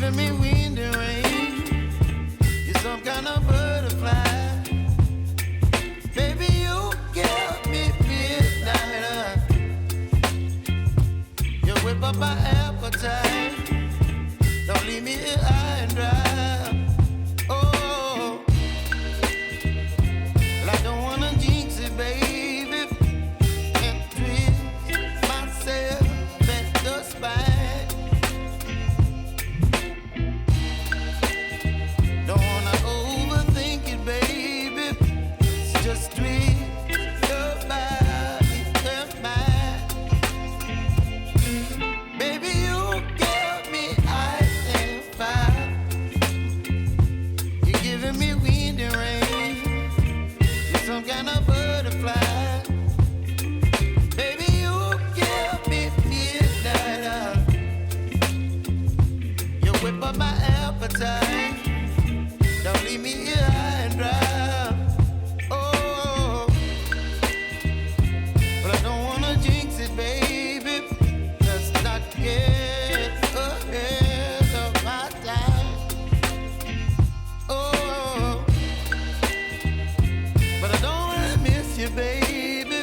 giving me wind and rain. You're some kind of butterfly. Baby, you give me midnight. You whip up my appetite. Don't leave me here high and dry. Oh, well, I don't wanna jinx it, baby, and twist myself at the spine. Don't wanna overthink it, baby. It's just twist your body and mine. Baby, you give me ice and fire. You're giving me wind and rain. You're some kind of butterfly. Baby, you give me midnight. You whip up my appetite. Don't leave me here high and dry. Oh, but I don't wanna jinx it, baby. Let's not get ahead of my time. Oh, but I don't wanna miss you, baby.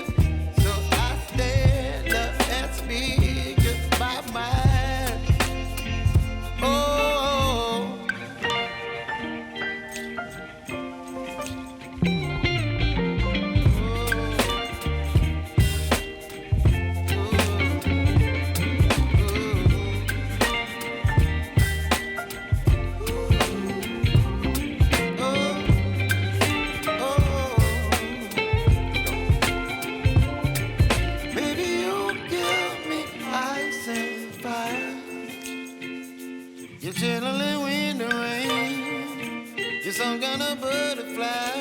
So I stand up and speak my mind. Oh. Baby, you give me ice and fire. You're chilling wind and rain. You're some kind of butterfly.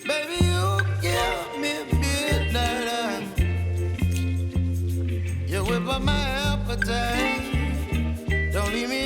Baby, you give me midnight. You whip up my appetite. Don't leave me